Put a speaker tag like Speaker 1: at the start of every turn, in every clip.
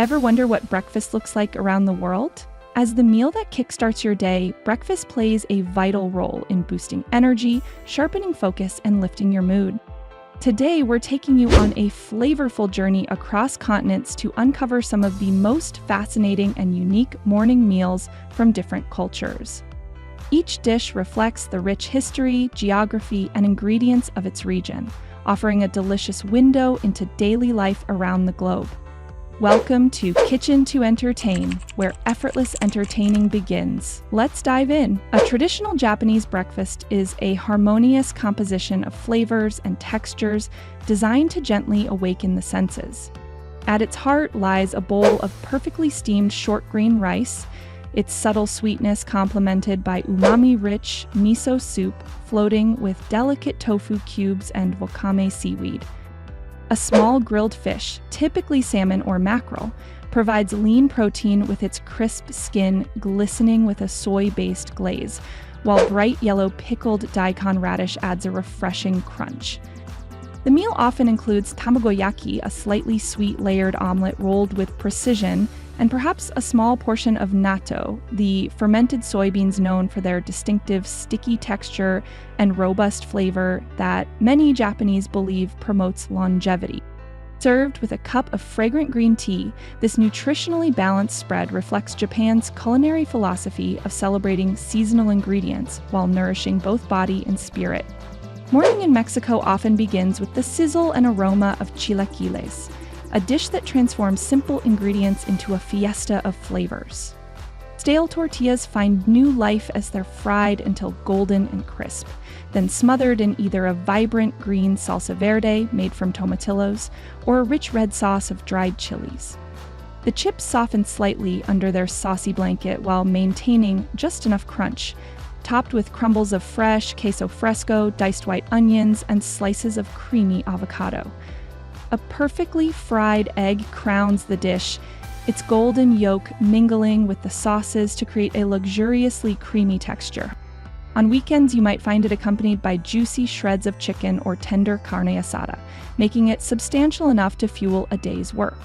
Speaker 1: Ever wonder what breakfast looks like around the world? As the meal that kickstarts your day, breakfast plays a vital role in boosting energy, sharpening focus, and lifting your mood. Today, we're taking you on a flavorful journey across continents to uncover some of the most fascinating and unique morning meals from different cultures. Each dish reflects the rich history, geography, and ingredients of its region, offering a delicious window into daily life around the globe. Welcome to Kitchen to Entertain, where effortless entertaining begins. Let's dive in. A traditional Japanese breakfast is a harmonious composition of flavors and textures designed to gently awaken the senses. At its heart lies a bowl of perfectly steamed short grain rice, its subtle sweetness complemented by umami-rich miso soup floating with delicate tofu cubes and wakame seaweed. A small grilled fish, typically salmon or mackerel, provides lean protein with its crisp skin glistening with a soy-based glaze, while bright yellow pickled daikon radish adds a refreshing crunch. The meal often includes tamagoyaki, a slightly sweet layered omelet rolled with precision, and perhaps a small portion of natto, the fermented soybeans known for their distinctive sticky texture and robust flavor that many Japanese believe promotes longevity. Served with a cup of fragrant green tea, this nutritionally balanced spread reflects Japan's culinary philosophy of celebrating seasonal ingredients while nourishing both body and spirit. Morning in Mexico often begins with the sizzle and aroma of chilaquiles, a dish that transforms simple ingredients into a fiesta of flavors. Stale tortillas find new life as they're fried until golden and crisp, then smothered in either a vibrant green salsa verde made from tomatillos or a rich red sauce of dried chilies. The chips soften slightly under their saucy blanket while maintaining just enough crunch, topped with crumbles of fresh queso fresco, diced white onions, and slices of creamy avocado. A perfectly fried egg crowns the dish, its golden yolk mingling with the sauces to create a luxuriously creamy texture. On weekends, you might find it accompanied by juicy shreds of chicken or tender carne asada, making it substantial enough to fuel a day's work.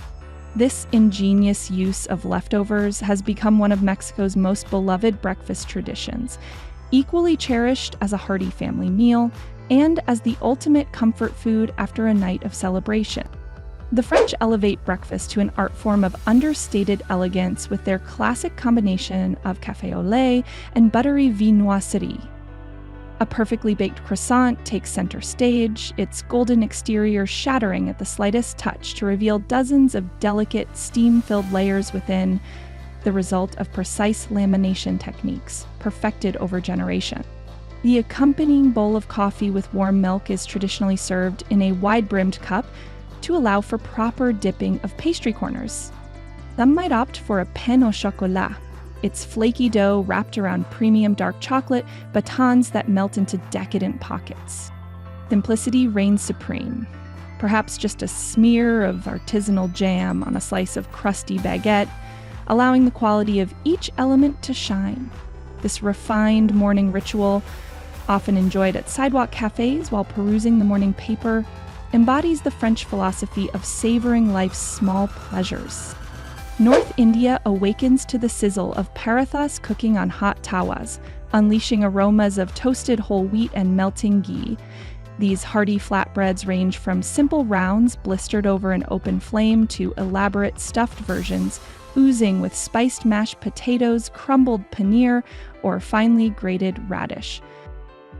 Speaker 1: This ingenious use of leftovers has become one of Mexico's most beloved breakfast traditions, equally cherished as a hearty family meal and as the ultimate comfort food after a night of celebration. The French elevate breakfast to an art form of understated elegance with their classic combination of café au lait and buttery viennoiserie. A perfectly baked croissant takes center stage, its golden exterior shattering at the slightest touch to reveal dozens of delicate, steam-filled layers within, the result of precise lamination techniques, perfected over generations. The accompanying bowl of coffee with warm milk is traditionally served in a wide-brimmed cup to allow for proper dipping of pastry corners. Some might opt for a pain au chocolat, its flaky dough wrapped around premium dark chocolate, batons that melt into decadent pockets. Simplicity reigns supreme. Perhaps just a smear of artisanal jam on a slice of crusty baguette, allowing the quality of each element to shine. This refined morning ritual, often enjoyed at sidewalk cafes while perusing the morning paper, embodies the French philosophy of savoring life's small pleasures. North India awakens to the sizzle of parathas cooking on hot tawas, unleashing aromas of toasted whole wheat and melting ghee. These hearty flatbreads range from simple rounds blistered over an open flame to elaborate stuffed versions, oozing with spiced mashed potatoes, crumbled paneer, or finely grated radish.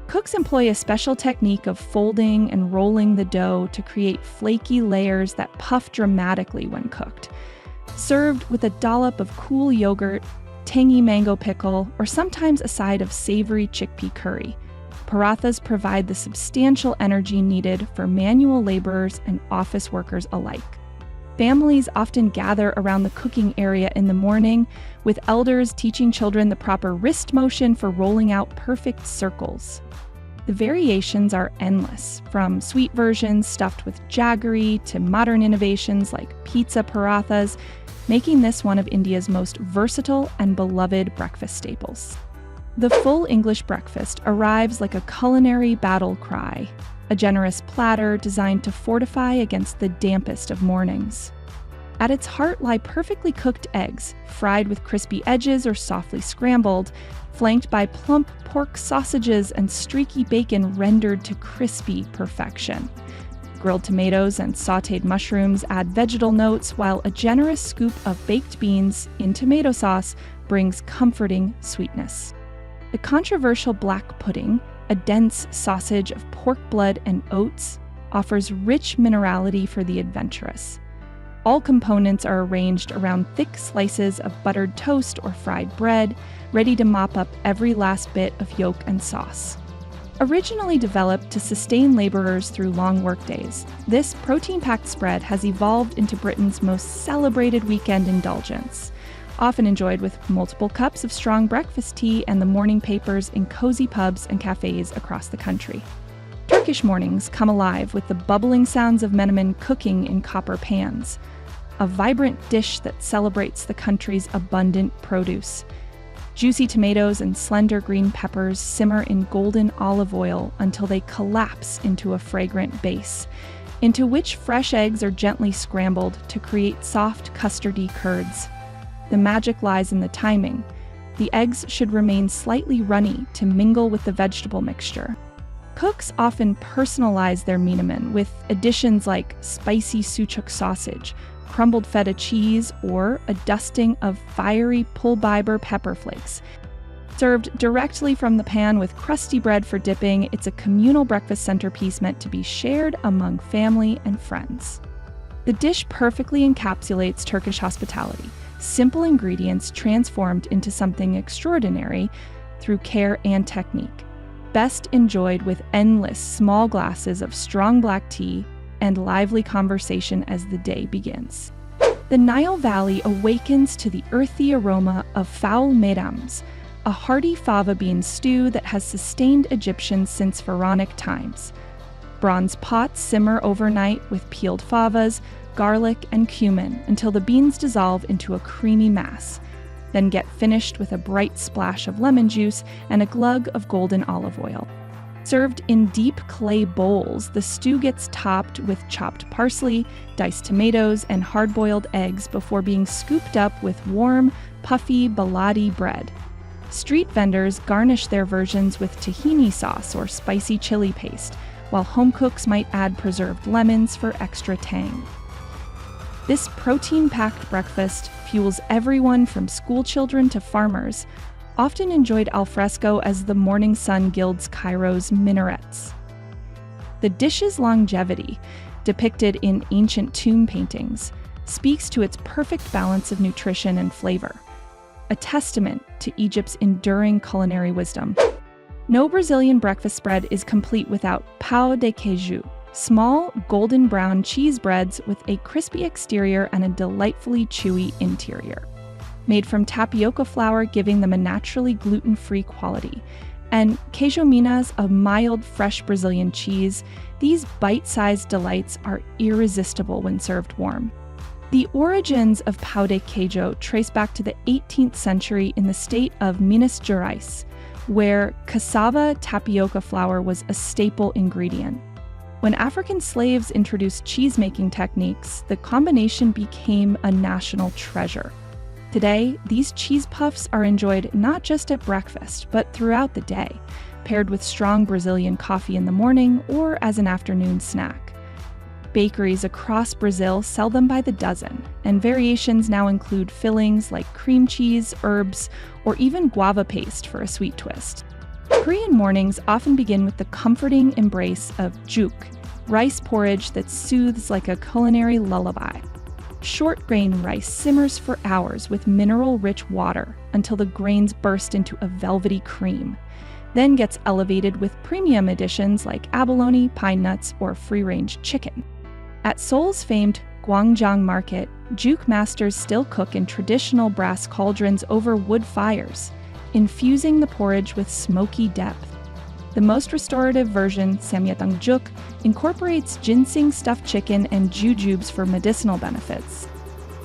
Speaker 1: Cooks employ a special technique of folding and rolling the dough to create flaky layers that puff dramatically when cooked. Served with a dollop of cool yogurt, tangy mango pickle, or sometimes a side of savory chickpea curry, parathas provide the substantial energy needed for manual laborers and office workers alike. Families often gather around the cooking area in the morning, with elders teaching children the proper wrist motion for rolling out perfect circles. The variations are endless, from sweet versions stuffed with jaggery to modern innovations like pizza parathas, making this one of India's most versatile and beloved breakfast staples. The full English breakfast arrives like a culinary battle cry, a generous platter designed to fortify against the dampest of mornings. At its heart lie perfectly cooked eggs, fried with crispy edges or softly scrambled, flanked by plump pork sausages and streaky bacon rendered to crispy perfection. Grilled tomatoes and sautéed mushrooms add vegetal notes, while a generous scoop of baked beans in tomato sauce brings comforting sweetness. The controversial black pudding, a dense sausage of pork blood and oats, offers rich minerality for the adventurous. All components are arranged around thick slices of buttered toast or fried bread, ready to mop up every last bit of yolk and sauce. Originally developed to sustain laborers through long workdays, this protein-packed spread has evolved into Britain's most celebrated weekend indulgence, often enjoyed with multiple cups of strong breakfast tea and the morning papers in cozy pubs and cafes across the country. Turkish mornings come alive with the bubbling sounds of Menemen cooking in copper pans, a vibrant dish that celebrates the country's abundant produce. Juicy tomatoes and slender green peppers simmer in golden olive oil until they collapse into a fragrant base, into which fresh eggs are gently scrambled to create soft, custardy curds. The magic lies in the timing. The eggs should remain slightly runny to mingle with the vegetable mixture. Cooks often personalize their menemen with additions like spicy sucuk sausage, crumbled feta cheese, or a dusting of fiery pulbiber pepper flakes. Served directly from the pan with crusty bread for dipping, it's a communal breakfast centerpiece meant to be shared among family and friends. The dish perfectly encapsulates Turkish hospitality. Simple ingredients transformed into something extraordinary through care and technique. Best enjoyed with endless small glasses of strong black tea and lively conversation as the day begins. The Nile Valley awakens to the earthy aroma of faul Medames, a hearty fava bean stew that has sustained Egyptians since pharaonic times. Bronze pots simmer overnight with peeled favas, garlic, and cumin until the beans dissolve into a creamy mass, then get finished with a bright splash of lemon juice and a glug of golden olive oil. Served in deep clay bowls, the stew gets topped with chopped parsley, diced tomatoes, and hard-boiled eggs before being scooped up with warm, puffy baladi bread. Street vendors garnish their versions with tahini sauce or spicy chili paste, while home cooks might add preserved lemons for extra tang. This protein-packed breakfast fuels everyone from schoolchildren to farmers, often enjoyed al fresco as the morning sun gilds Cairo's minarets. The dish's longevity, depicted in ancient tomb paintings, speaks to its perfect balance of nutrition and flavor, a testament to Egypt's enduring culinary wisdom. No Brazilian breakfast spread is complete without pão de queijo, small golden brown cheese breads with a crispy exterior and a delightfully chewy interior. Made from tapioca flour, giving them a naturally gluten-free quality, and queijo minas, a mild, fresh Brazilian cheese, these bite-sized delights are irresistible when served warm. The origins of pão de queijo trace back to the 18th century in the state of Minas Gerais, where cassava tapioca flour was a staple ingredient. When African slaves introduced cheese-making techniques, the combination became a national treasure. Today, these cheese puffs are enjoyed not just at breakfast, but throughout the day, paired with strong Brazilian coffee in the morning or as an afternoon snack. Bakeries across Brazil sell them by the dozen, and variations now include fillings like cream cheese, herbs, or even guava paste for a sweet twist. Korean mornings often begin with the comforting embrace of juk, rice porridge that soothes like a culinary lullaby. Short grain rice simmers for hours with mineral-rich water until the grains burst into a velvety cream, then gets elevated with premium additions like abalone, pine nuts, or free-range chicken. At Seoul's famed Gwangjang Market, juk masters still cook in traditional brass cauldrons over wood fires, infusing the porridge with smoky depth. The most restorative version, samgyetang-juk, incorporates ginseng stuffed chicken and jujubes for medicinal benefits.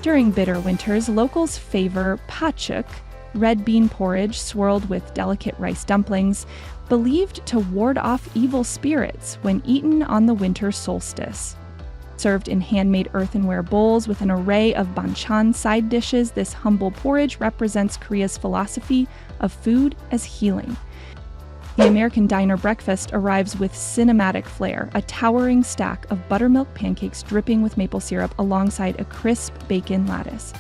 Speaker 1: During bitter winters, locals favor pachuk, red bean porridge swirled with delicate rice dumplings, believed to ward off evil spirits when eaten on the winter solstice. Served in handmade earthenware bowls with an array of banchan side dishes, this humble porridge represents Korea's philosophy of food as healing. The American diner breakfast arrives with cinematic flair, a towering stack of buttermilk pancakes dripping with maple syrup alongside a crisp bacon lattice.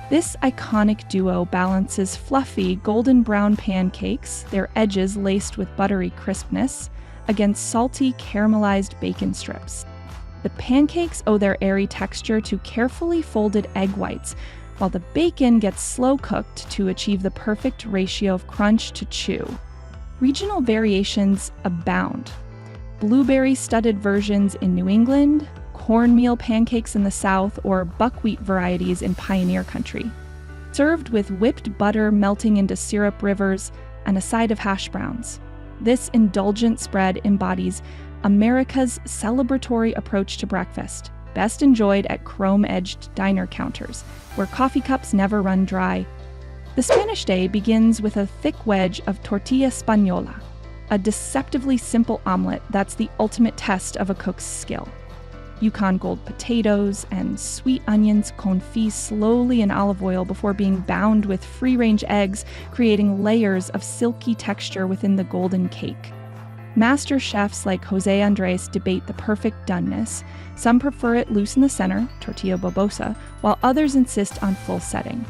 Speaker 1: This iconic duo balances fluffy golden brown pancakes, their edges laced with buttery crispness, against salty caramelized bacon strips. The pancakes owe their airy texture to carefully folded egg whites, while the bacon gets slow cooked to achieve the perfect ratio of crunch to chew. Regional variations abound. Blueberry-studded versions in New England, cornmeal pancakes in the South, or buckwheat varieties in pioneer country. Served with whipped butter melting into syrup rivers and a side of hash browns. This indulgent spread embodies America's celebratory approach to breakfast, best enjoyed at chrome-edged diner counters, where coffee cups never run dry. The Spanish day begins with a thick wedge of Tortilla Espanola, a deceptively simple omelet that's the ultimate test of a cook's skill. Yukon Gold potatoes and sweet onions confit slowly in olive oil before being bound with free-range eggs, creating layers of silky texture within the golden cake. Master chefs like Jose Andres debate the perfect doneness. Some prefer it loose in the center, tortilla bobosa, while others insist on full setting.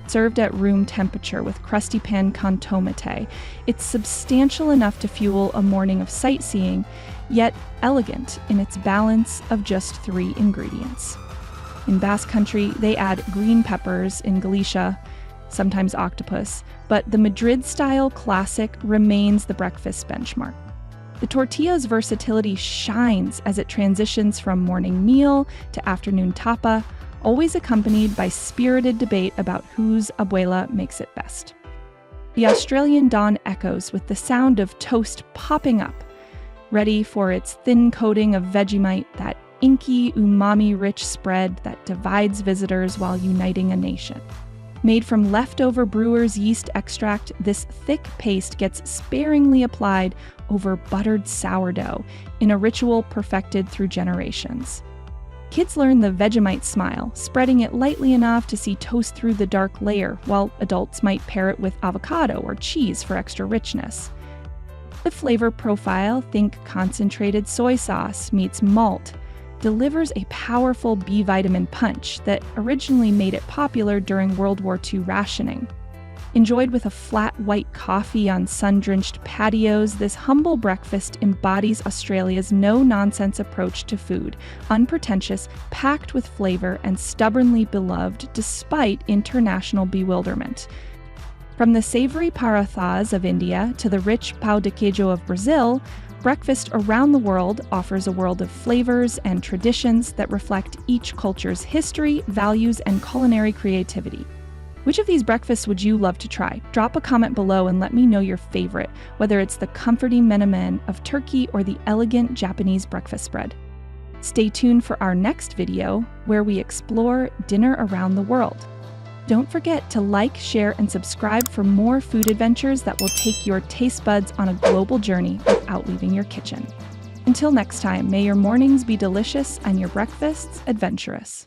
Speaker 1: Served at room temperature with crusty pan con tomate, it's substantial enough to fuel a morning of sightseeing, yet elegant in its balance of just 3 ingredients. In Basque Country, they add green peppers, in Galicia, sometimes octopus, but the Madrid-style classic remains the breakfast benchmark. The tortilla's versatility shines as it transitions from morning meal to afternoon tapa, always accompanied by spirited debate about whose abuela makes it best. The Australian dawn echoes with the sound of toast popping up, ready for its thin coating of Vegemite, that inky, umami-rich spread that divides visitors while uniting a nation. Made from leftover brewer's yeast extract, this thick paste gets sparingly applied over buttered sourdough in a ritual perfected through generations. Kids learn the Vegemite smile, spreading it lightly enough to see toast through the dark layer, while adults might pair it with avocado or cheese for extra richness. The flavor profile, think concentrated soy sauce meets malt, delivers a powerful B vitamin punch that originally made it popular during World War II rationing. Enjoyed with a flat white coffee on sun-drenched patios, this humble breakfast embodies Australia's no-nonsense approach to food, unpretentious, packed with flavor, and stubbornly beloved despite international bewilderment. From the savory parathas of India to the rich pão de queijo of Brazil, breakfast around the world offers a world of flavors and traditions that reflect each culture's history, values, and culinary creativity. Which of these breakfasts would you love to try? Drop a comment below and let me know your favorite, whether it's the comforting Menemen of Turkey or the elegant Japanese breakfast spread. Stay tuned for our next video, where we explore dinner around the world. Don't forget to like, share, and subscribe for more food adventures that will take your taste buds on a global journey without leaving your kitchen. Until next time, may your mornings be delicious and your breakfasts adventurous.